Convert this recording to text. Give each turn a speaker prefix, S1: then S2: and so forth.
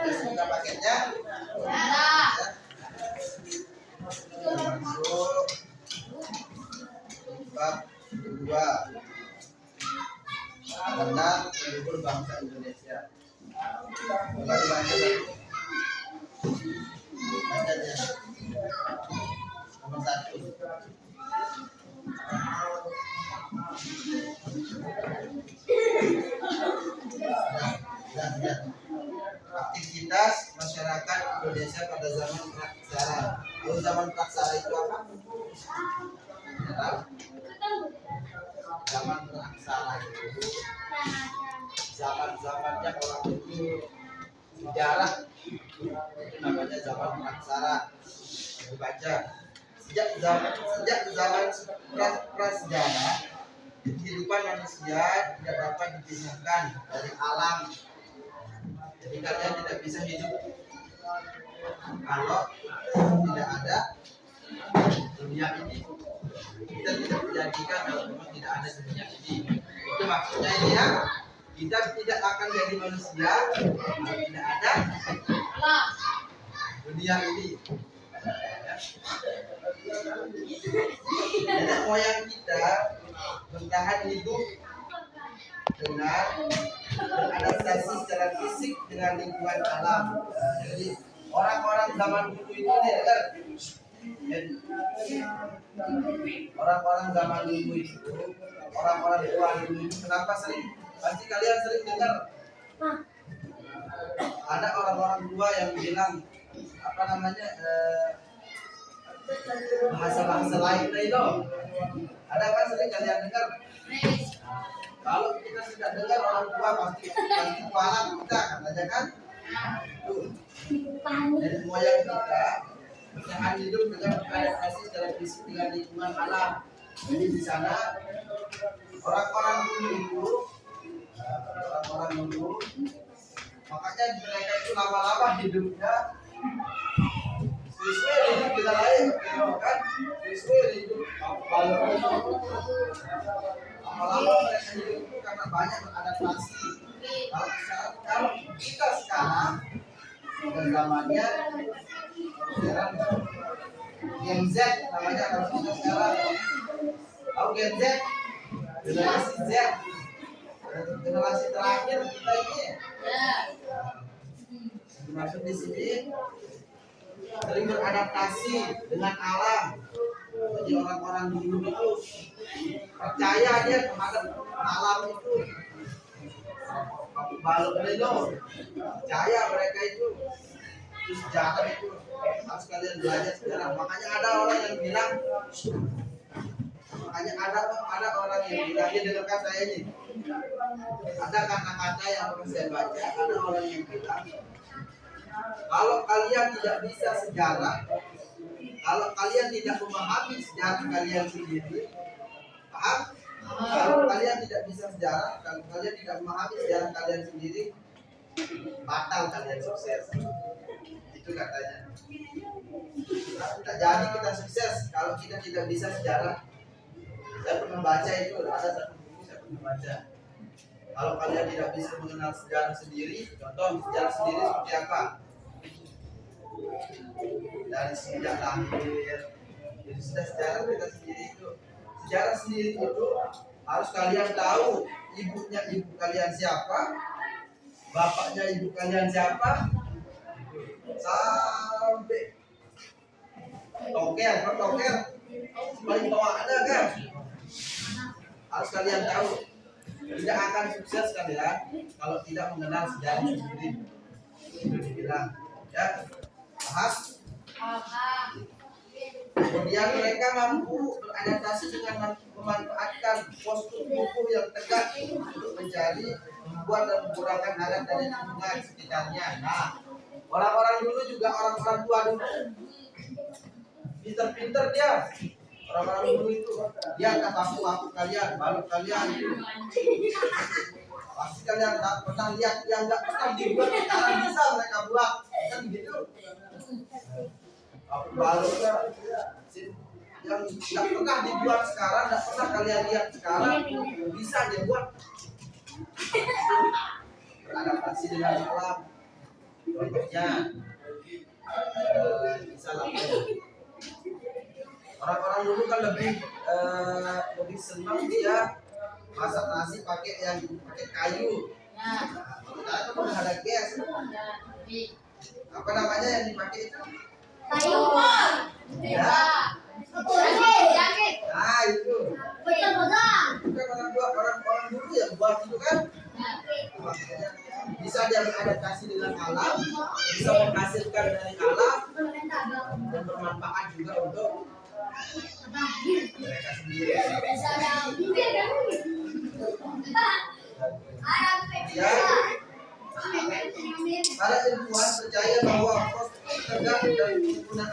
S1: Sudah paketnya? Masuk bab 2 tentang leluhur bangsa Indonesia. Coba dibaca dulu. Bacanya. Nomor 1. Aktivitas masyarakat Indonesia pada zaman praksara. Lalu zaman praksara itu apa? Tidak tahu. Zaman praksara itu zaman-zamannya orang itu sejarah, itu namanya zaman praksara. Dibaca. Sejak zaman prasejarah, kehidupan manusia tidak dapat dipisahkan dari alam. Jadi kalian tidak bisa hidup kalau tidak ada dunia ini. Kita tidak dijadikan kalau memang tidak ada dunia ini. Itu maksudnya ini ya. Kita tidak akan jadi manusia kalau tidak ada dunia ini. Nenek moyang kita bertahan hidup dengan beradaptasi secara fisik dengan lingkungan alam. Jadi orang-orang zaman dulu itu orang-orang zaman dulu itu, orang-orang tua dulu itu kenapa sering? Pasti kalian sering dengar ada orang-orang tua yang bilang apa namanya bahasa-bahasa lain itu. Ada kan sering kalian dengar? Kalau kita sudah dengar orang tua pasti paham kita katanya kan? Tuh. Dari moyang kita bertahan hidup dengan beradaptasi secara fisik dengan lingkungan alam. Jadi di sana orang-orang dulu makanya mereka itu lama-lama hidupnya sesuai hidup kita lain kan? Sesuai hidup lama-lama mereka hidup itu karena banyak beradaptasi. Kalau kita sekarang dan zamannya sekarang Gen Z namanya, kalau kita sekarang tahu Gen Z, generasi Z, generasi terakhir kita ini. Dimaksud di sini sering beradaptasi dengan alam. Jadi orang-orang dulu itu percaya dia terhadap alam itu. Balok itu percaya mereka itu sejarah itu harus kalian belajar sejarah. Makanya ada orang yang bilang, dia dengarkan saya ini. Ada kata-kata yang harus saya baca. Ada orang yang bilang, kalau kalian tidak bisa sejarah, kalau kalian tidak memahami sejarah kalian sendiri, paham? Kalau kalian tidak bisa sejarah, kalau kalian tidak memahami sejarah kalian sendiri, batal kalian sukses. Itu katanya. Tidak jadi kita sukses kalau kita tidak bisa sejarah. Saya pernah baca itu, ada satu buku saya pernah baca. Kalau kalian tidak bisa mengenal sejarah sendiri, contoh sejarah sendiri seperti apa? dari sejak lahir. Jadi sudah sejarah kita sendiri itu. Sejarah sendiri itu harus kalian tahu ibunya ibu kalian siapa, bapaknya ibu kalian siapa, sampai toker, toker paling bawah ada kan, harus kalian tahu. Tidak akan sukses kalian kalau tidak mengenal sejarah sendiri. Itu dibilang, ya, paham? Kemudian mereka mampu beradaptasi dengan memanfaatkan postur tubuh yang tegak untuk mencari, membuat dan mengurangkan harap dari lingkungan sekitarnya. Nah, orang-orang dulu juga orang-orang tua dulu pinter-pinter dia. Orang-orang dulu itu dia kata aku kalian, baru kalian itu pasti kalian tak pernah lihat yang nggak pernah dibuat sekarang bisa mereka buat kan gitu. Aku baru yang tidak pernah dibuat sekarang, tidak pernah kalian lihat sekarang bisa dia buat. Beradaptasi dengan alam. Contohnya misalnya orang-orang dulu kan lebih senang dia masak nasi pakai kayu. Sekarang kan udah ada gas. Apa namanya yang dipakai itu?
S2: Kayu.
S1: Ya.
S2: Jaket.
S1: Nah itu.
S2: Betul-betul.
S1: Bukan orang dulu yang buat itu kan? Bisa dia beradaptasi dengan alam, bisa menghasilkan dari alam dan bermanfaat juga untuk mereka sendiri. Ya, para ilmuwan percaya bahwa proses tegak dan penggunaan